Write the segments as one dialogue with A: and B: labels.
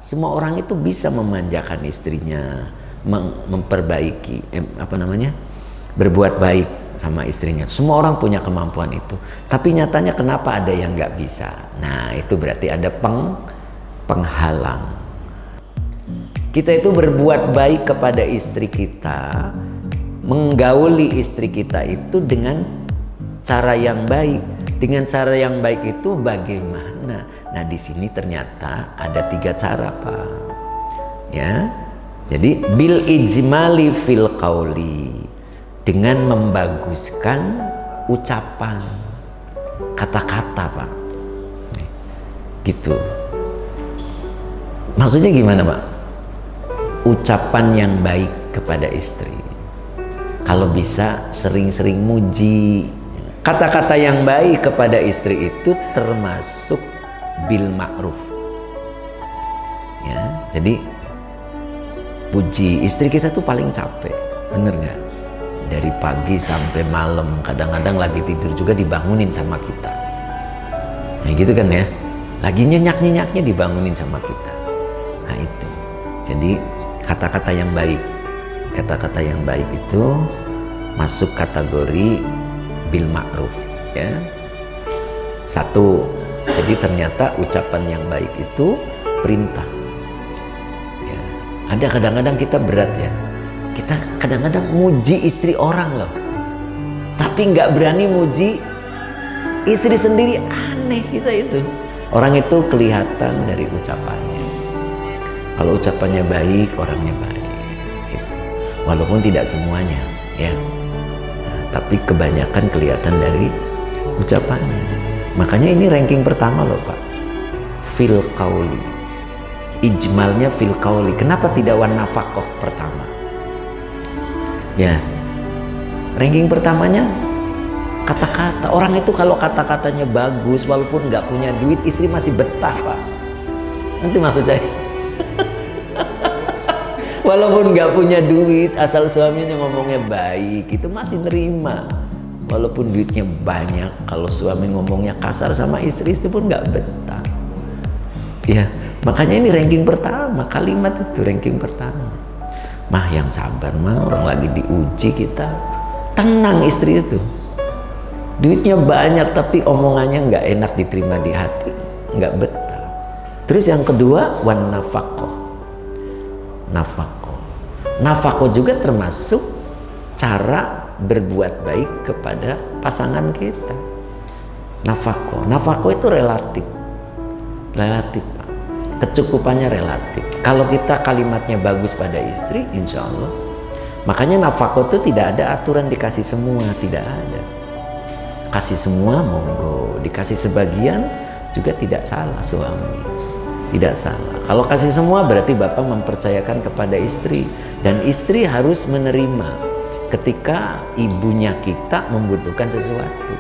A: Semua orang itu bisa memanjakan istrinya, memperbaiki, berbuat baik sama istrinya. Semua orang punya kemampuan itu. Tapi nyatanya kenapa ada yang nggak bisa? Nah, itu berarti ada penghalang. Kita itu berbuat baik kepada istri kita, menggauli istri kita itu dengan cara yang baik. Dengan cara yang baik itu bagaimana? Nah, di sini ternyata ada 3 cara, Pak. Ya. Jadi bil ijmali fil qauli, dengan membaguskan ucapan, kata-kata, Pak. Gitu. Maksudnya gimana, Pak? Ucapan yang baik kepada istri. Kalau bisa sering-sering muji. Kata-kata yang baik kepada istri itu termasuk bil ma'ruf. Ya, jadi puji istri kita tuh paling capek, bener nggak? Dari pagi sampai malam, kadang-kadang lagi tidur juga dibangunin sama kita. Nah gitu kan ya, lagi nyenyak-nyenyaknya dibangunin sama kita. Nah itu, jadi kata-kata yang baik, kata-kata yang baik itu masuk kategori bil ma'ruf, ya. 1, jadi ternyata ucapan yang baik itu perintah. Ya. Ada kadang-kadang kita berat ya, kita kadang-kadang muji istri orang loh, tapi nggak berani muji istri sendiri. Aneh kita itu. Orang itu kelihatan dari ucapannya. Kalau ucapannya baik, orangnya baik. Gitu. Walaupun tidak semuanya, ya. Tapi kebanyakan kelihatan dari ucapannya. Makanya ini ranking pertama loh, Pak. Fil qauli. Ijmalnya fil qauli. Kenapa tidak wan nafaqah pertama? Ya. Ranking pertamanya kata-kata. Orang itu kalau kata-katanya bagus, walaupun nggak punya duit, istri masih betah, Pak. Nanti maksud saya. Walaupun nggak punya duit, asal suaminya ngomongnya baik, itu masih nerima. Walaupun duitnya banyak, kalau suami ngomongnya kasar sama istri pun nggak betah. Ya, makanya ini ranking pertama, kalimat itu ranking pertama. Mah yang sabar mah, orang lagi diuji kita. Tenang istri itu. Duitnya banyak tapi omongannya nggak enak diterima di hati, nggak betah. Terus yang kedua, wan nafaqah. Nafaqah juga termasuk cara berbuat baik kepada pasangan kita. Nafaqah itu relatif, Pak. Kecukupannya relatif. Kalau kita kalimatnya bagus pada istri, insya Allah. Makanya nafaqah itu tidak ada aturan dikasih semua, tidak ada. Kasih semua monggo, dikasih sebagian juga tidak salah suami. Tidak salah. Kalau kasih semua berarti Bapak mempercayakan kepada istri, dan istri harus menerima ketika ibunya kita membutuhkan sesuatu.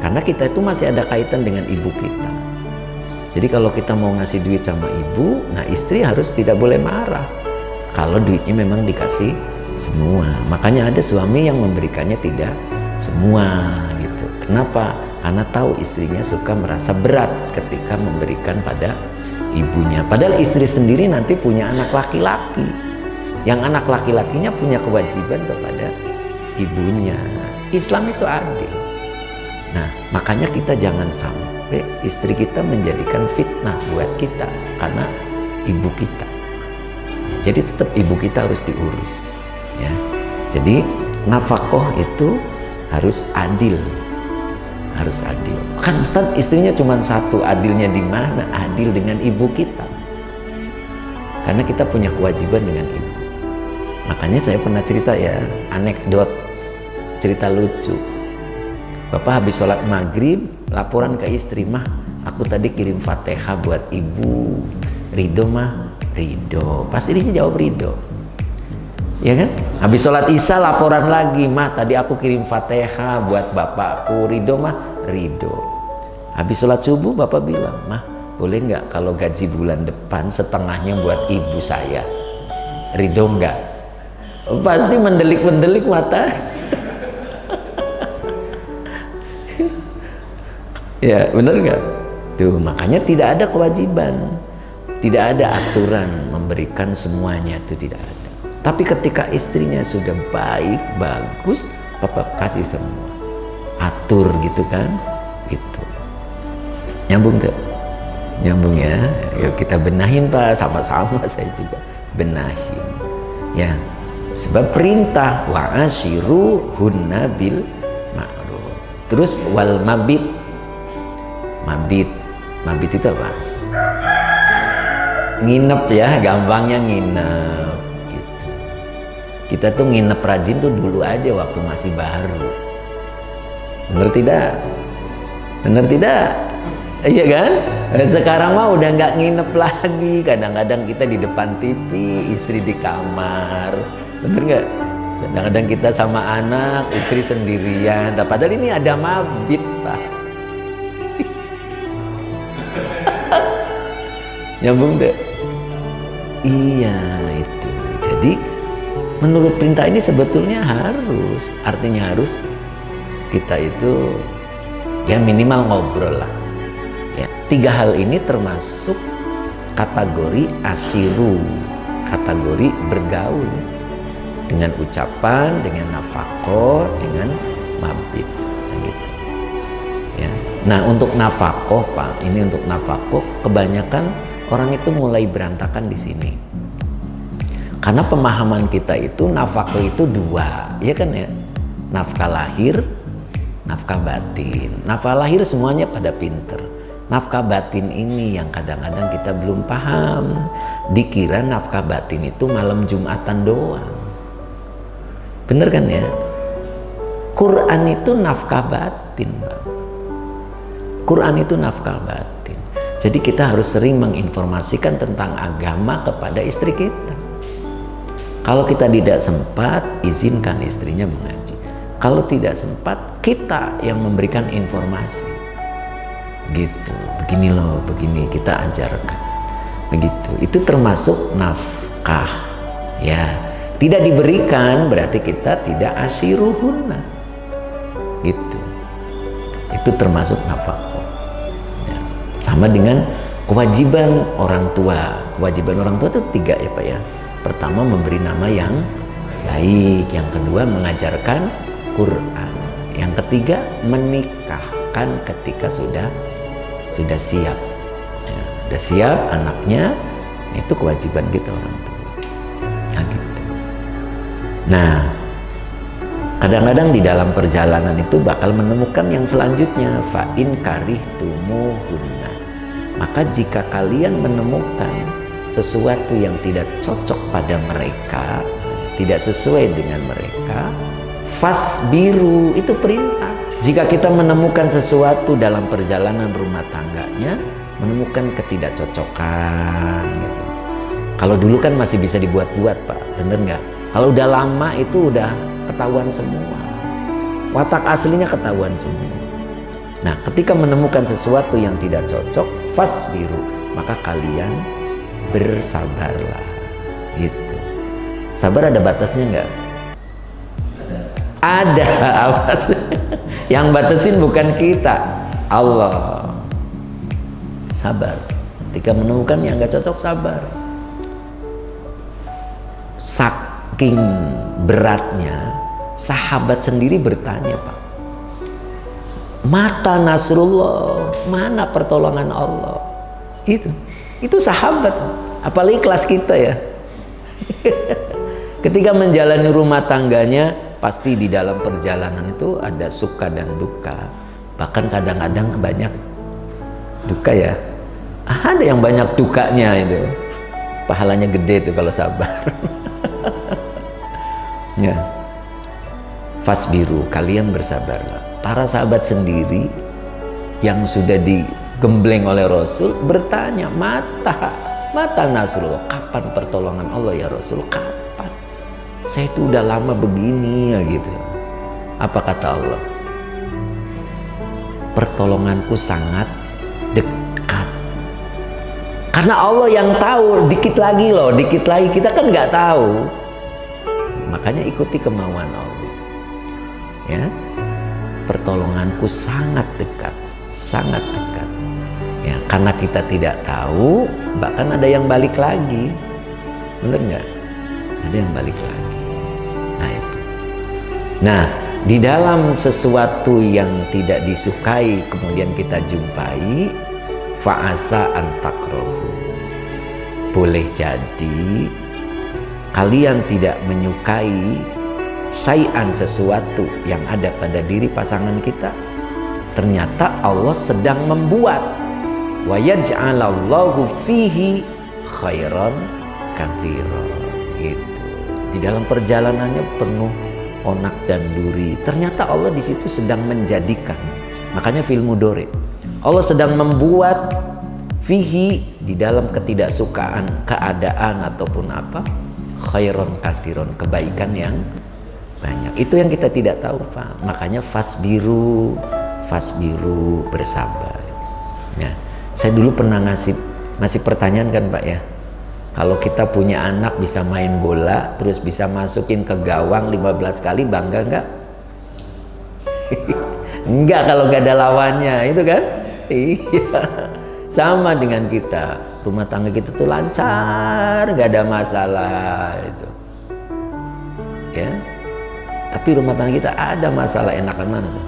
A: Karena kita itu masih ada kaitan dengan ibu kita. Jadi kalau kita mau ngasih duit sama ibu, nah istri harus tidak boleh marah kalau duitnya memang dikasih semua. Makanya ada suami yang memberikannya tidak semua gitu. Kenapa? Karena tahu istrinya suka merasa berat ketika memberikan pada ibunya. Padahal istri sendiri nanti punya anak laki-laki, yang anak laki-lakinya punya kewajiban kepada ibunya. Islam itu adil. Nah, makanya kita jangan sampai istri kita menjadikan fitnah buat kita karena ibu kita. Jadi tetap ibu kita harus diurus, ya. Jadi nafkah itu harus adil. Harus adil. Kan Ustaz, istrinya cuma satu, adilnya di mana? Adil dengan ibu kita. Karena kita punya kewajiban dengan ibu. Makanya saya pernah cerita ya, anekdot, cerita lucu. Bapak habis sholat maghrib, laporan ke istri, mah aku tadi kirim Fatihah buat ibu. Ridho mah? Ridho. Pasti dia jawab ridho. Ya kan? Habis sholat isya laporan lagi, mah tadi aku kirim Fatihah buat bapakku. Ridho mah? Ridho. Habis sholat subuh bapak bilang, mah boleh nggak kalau gaji bulan depan setengahnya buat ibu saya? Ridho nggak? Pasti mendelik-mendelik mata. Ya bener nggak? Tuh makanya tidak ada kewajiban Tidak ada aturan memberikan semuanya, itu tidak ada. Tapi ketika istrinya sudah baik, bagus, papa kasih semua. Atur gitu kan, gitu. Nyambung tuh? Nyambung ya. Yuk kita benahin Pak, sama-sama saya juga benahin. Ya, sebab perintah wa ashiruhunna bil ma'ruf. Terus wal mabit. Mabit itu apa? Nginep ya, gampangnya nginep gitu. Kita tuh nginep rajin tuh dulu aja waktu masih baru. Bener tidak? Bener tidak? Iya kan? Sekarang mah udah nggak nginep lagi. Kadang-kadang kita di depan TV, istri di kamar. Bener nggak? Kadang-kadang kita sama anak, istri sendirian. Padahal ini ada mabit Pak. Nyambung deh. Iya itu. Jadi menurut perintah ini sebetulnya harus, artinya harus kita itu ya minimal ngobrol lah. Ya, 3 hal ini termasuk kategori asyiru, kategori bergaul dengan ucapan, dengan nafaqah, dengan mabit, gitu. Ya. Nah untuk nafaqah Pak, ini untuk nafaqah kebanyakan orang itu mulai berantakan di sini. Karena pemahaman kita itu nafkah itu 2, ya kan ya? Nafkah lahir, nafkah batin. Nafkah lahir semuanya pada pinter. Nafkah batin ini yang kadang-kadang kita belum paham. Dikira nafkah batin itu malam Jumatan doang. Bener kan ya? Quran itu nafkah batin, Pak. Quran itu nafkah batin. Jadi kita harus sering menginformasikan tentang agama kepada istri kita. Kalau kita tidak sempat, izinkan istrinya mengaji. Kalau tidak sempat, kita yang memberikan informasi. Gitu, begini loh, begini kita ajarkan. Begitu, itu termasuk nafkah. Ya, tidak diberikan berarti kita tidak asyiruhunna. Gitu, itu termasuk nafkah. Sama dengan kewajiban orang tua. Kewajiban orang tua itu 3 ya Pak ya. Pertama memberi nama yang baik. Yang kedua mengajarkan Quran. Yang ketiga menikahkan ketika sudah siap. Ya, sudah siap anaknya, itu kewajiban kita orang tua. Nah, gitu. Nah, kadang-kadang di dalam perjalanan itu bakal menemukan yang selanjutnya, fa'in karihtumuhunna. Maka jika kalian menemukan sesuatu yang tidak cocok pada mereka, tidak sesuai dengan mereka, fasbiru, itu perintah. Jika kita menemukan sesuatu dalam perjalanan rumah tangganya, menemukan ketidakcocokan gitu. Kalau dulu kan masih bisa dibuat-buat Pak, bener nggak? Kalau udah lama itu udah ketahuan semua, watak aslinya ketahuan semua. Nah ketika menemukan sesuatu yang tidak cocok, fasbiru, maka kalian bersabarlah. Gitu. Sabar ada batasnya nggak? Ada. Awas. Yang batasin bukan kita, Allah. Sabar. Ketika menemukan yang nggak cocok, sabar. Saking beratnya, sahabat sendiri bertanya Pak, mata nasrullah, mana pertolongan Allah? Itu sahabat, apalagi kelas kita ya. Ketika menjalani rumah tangganya, pasti di dalam perjalanan itu ada suka dan duka. Bahkan kadang-kadang banyak duka ya. Ada yang banyak dukanya itu. Pahalanya gede tuh kalau sabar. Ya. Fasbiru, kalian bersabarlah. Para sahabat sendiri yang sudah digembleng oleh Rasul bertanya, mata nasrullah, kapan pertolongan Allah ya Rasul, kapan? Saya itu udah lama begini ya gitu. Apa kata Allah? Pertolonganku sangat dekat. Karena Allah yang tahu, dikit lagi loh, dikit lagi, kita kan nggak tahu. Makanya ikuti kemauan Allah. Ya. Pertolonganku sangat dekat, sangat dekat. Ya, karena kita tidak tahu, bahkan ada yang balik lagi. Bener nggak? Ada yang balik lagi. Nah itu. Nah, di dalam sesuatu yang tidak disukai kemudian kita jumpai, fa'asa antakrohu. Boleh jadi kalian tidak menyukai syai'an, sesuatu yang ada pada diri pasangan kita. Ternyata Allah sedang membuat wa yaj'alallahu fihi khairan katsiran. Gitu. Di dalam perjalanannya penuh onak dan duri. Ternyata Allah di situ sedang menjadikan. Makanya fil mudhari. Allah sedang membuat fihi, di dalam ketidaksukaan, keadaan ataupun apa, khairan katsiran, kebaikan yang banyak. Itu yang kita tidak tahu, Pak. Makanya fasbiru bersabar. Ya, saya dulu pernah ngasih pertanyaan kan, Pak ya. Kalau kita punya anak bisa main bola, terus bisa masukin ke gawang 15 kali, bangga nggak? Enggak kalau nggak ada lawannya, itu kan? Iya. Sama dengan kita, rumah tangga kita tuh lancar, nggak ada masalah itu. Ya. Tapi rumah tangga kita ada masalah, enakan mana tuh?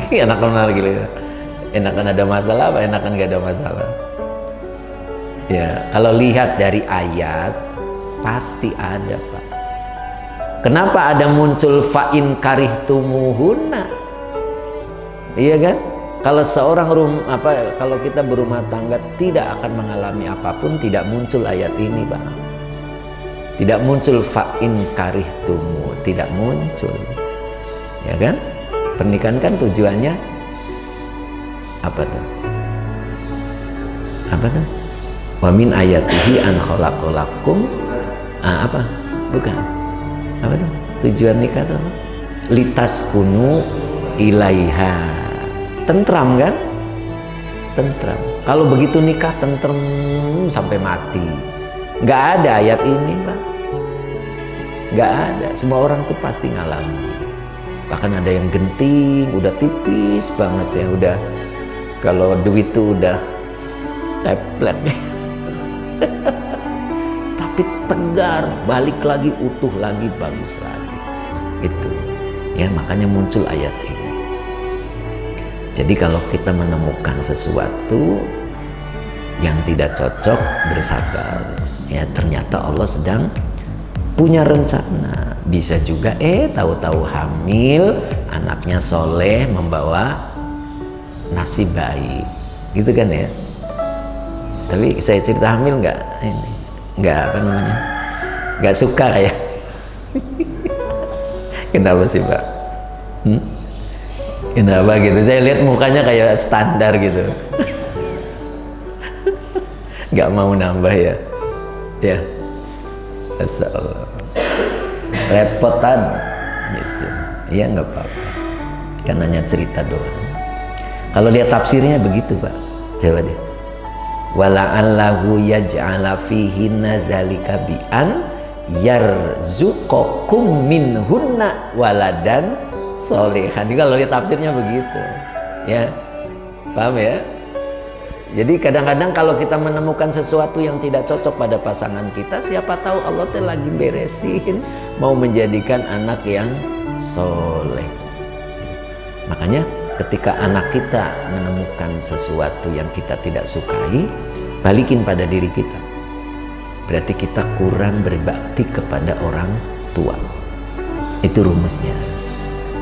A: Enakan mana lagi? Enakan ada masalah apa enakan gak ada masalah? Ya, kalau lihat dari ayat pasti ada, Pak. Kenapa ada muncul fa'in karihtumuhunna? Iya kan? Kalau kalau kita berumah tangga tidak akan mengalami apapun, tidak muncul ayat ini, Pak. Tidak muncul fa'in karihtumu, tidak muncul. Ya kan? Pernikahan kan tujuannya apa tuh? Apa tuh? Wa min ayatihi an khalaqalakum apa? Bukan. Apa tuh? Tujuan nikah tuh apa? Litaskunu ilaiha. Tentram kan? Tentram. Kalau begitu nikah tentrem sampai mati. Nggak ada ayat ini, Pak. Nggak ada. Semua orang tuh pasti ngalami. Bahkan ada yang genting, udah tipis banget ya, udah kalau duit tuh udah teplet. Tapi tegar, balik lagi, utuh lagi, bagus lagi. Itu. Ya, makanya muncul ayat ini. Jadi kalau kita menemukan sesuatu yang tidak cocok, bersabar. Ya, ternyata Allah sedang punya rencana. Bisa juga tahu-tahu hamil, anaknya soleh, membawa nasib baik, gitu kan ya. Tapi saya cerita hamil nggak suka ya. Kenapa sih, Pak? Kenapa gitu? Saya lihat mukanya kayak standar gitu. Nggak mau nambah ya. Ya, Masya Allah. Repotan gitu. Iya, nggak apa-apa, kan hanya cerita doang. Kalau lihat tafsirnya begitu, Pak. Coba deh. Wala'allahu yaj'ala fihinna dzalika bi an yarzuqakum minhunna waladan solehan. Kalau lihat tafsirnya begitu, ya, paham ya? Jadi kadang-kadang kalau kita menemukan sesuatu yang tidak cocok pada pasangan kita, siapa tahu Allah tuh lagi beresin, mau menjadikan anak yang soleh. Makanya ketika anak kita menemukan sesuatu yang kita tidak sukai, balikin pada diri kita. Berarti kita kurang berbakti kepada orang tua. Itu rumusnya.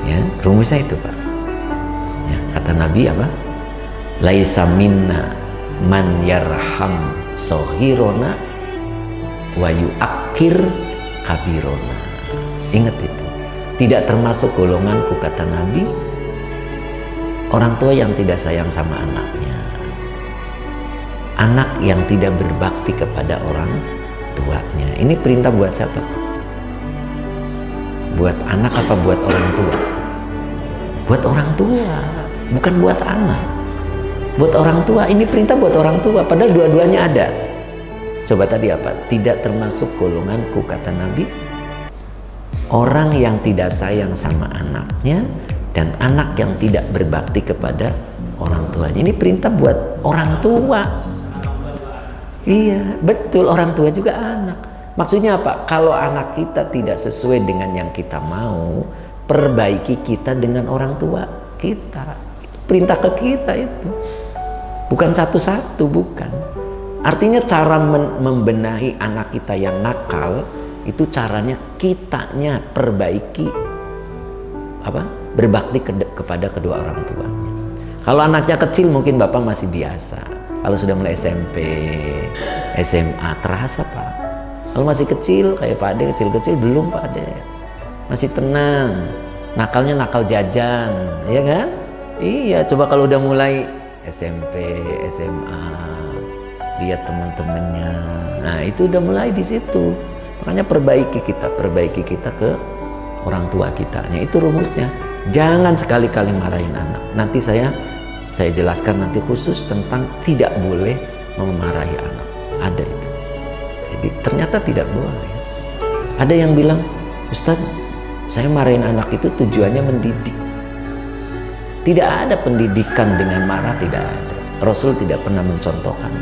A: Ya, rumusnya itu, Pak. Ya, kata Nabi apa? Laisa minna man yarham sohirona wa yu'akhir kabirona. Ingat itu. Tidak termasuk golonganku, kata Nabi, orang tua yang tidak sayang sama anaknya, anak yang tidak berbakti kepada orang tuanya. Ini perintah buat siapa? Buat anak apa buat orang tua? Buat orang tua, bukan buat anak. Buat orang tua, ini perintah buat orang tua, padahal dua-duanya ada. Coba tadi apa? Tidak termasuk golonganku, kata Nabi, orang yang tidak sayang sama anaknya dan anak yang tidak berbakti kepada orang tuanya. Ini perintah buat orang tua. Iya, betul, orang tua juga anak. Maksudnya apa? Kalau anak kita tidak sesuai dengan yang kita mau, perbaiki kita dengan orang tua kita. Perintah ke kita itu. Bukan satu-satu, bukan. Artinya cara membenahi anak kita yang nakal itu caranya kitanya perbaiki, berbakti kepada kedua orang tuanya. Kalau anaknya kecil mungkin bapak masih biasa. Kalau sudah mulai SMP, SMA terasa pak. Kalau masih kecil kayak Pak Ade, kecil-kecil belum Pak Ade, masih tenang. Nakalnya nakal jajan, ya kan? Iya, coba kalau udah mulai SMP, SMA, lihat teman-temannya. Nah, itu udah mulai di situ. Makanya perbaiki kita ke orang tua kita. Nah, itu rumusnya. Jangan sekali-kali marahin anak. Nanti saya jelaskan nanti khusus tentang tidak boleh memarahi anak. Ada itu. Jadi ternyata tidak boleh. Ada yang bilang, Ustadz, saya marahin anak itu tujuannya mendidik. Tidak ada pendidikan dengan marah, tidak ada. Rasul tidak pernah mencontohkan.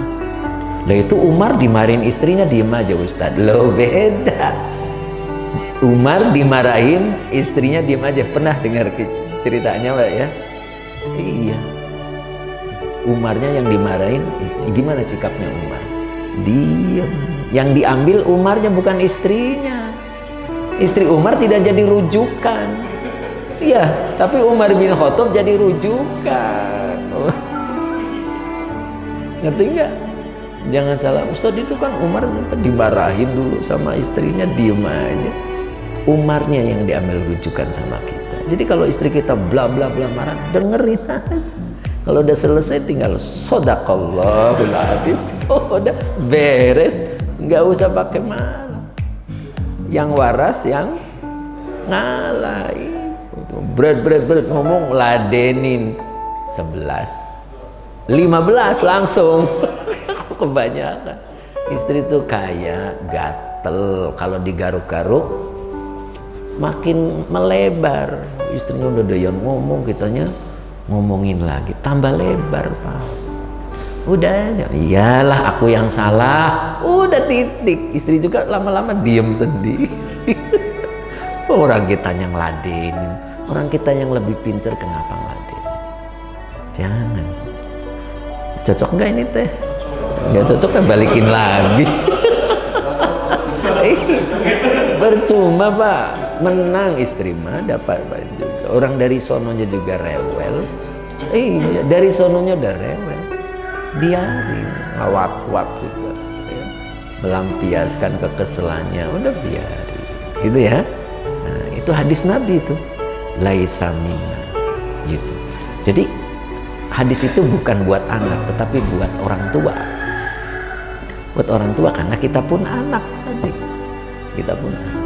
A: Lah itu Umar dimarahin istrinya diem aja Ustadz. Loh beda. Umar dimarahin istrinya diem aja. Pernah dengar ceritanya Pak ya? Iya. Umarnya yang dimarahin, gimana sikapnya Umar? Diem. Yang diambil Umarnya bukan istrinya. Istri Umar tidak jadi rujukan. Iya, tapi Umar bin Khattab jadi rujukan. Ngerti nggak? Jangan salah, Ustadz itu kan Umar dimarahin dulu sama istrinya, diem aja. Umarnya yang diambil rujukan sama kita. Jadi kalau istri kita bla bla bla marah, dengerin aja. Kalau udah selesai tinggal shodaqallahul adzim. Oh, udah beres, nggak usah pakai marah. Yang waras yang ngalah. Berat ngomong ladenin 11, 15 langsung. Kebanyakan istri tuh kayak gatel, kalau digaruk-garuk makin melebar. Istrinya udah doyan ngomong, kitanya ngomongin lagi, tambah lebar pak. Udah aja, iyalah aku yang salah, udah titik. Istri juga lama-lama diem sendiri. Orang kita yang ngeladenin, orang kita yang lebih pintar kenapa ngeladenin? Jangan. Cocok nggak ini teh? Nggak cocok kan balikin lagi. Percuma pak, menang istri mah dapat juga. Orang dari sononya juga rewel. Iya, dari sononya udah rewel. Biarin, ngawak-wak juga. Ya. Melampiaskan kekeselannya, udah biarin. Gitu ya. Nah, itu hadis Nabi itu. Laisa minna. Gitu. Jadi hadis itu bukan buat anak, tetapi buat orang tua. Buat orang tua karena kita pun anak tadi. Kita pun anak.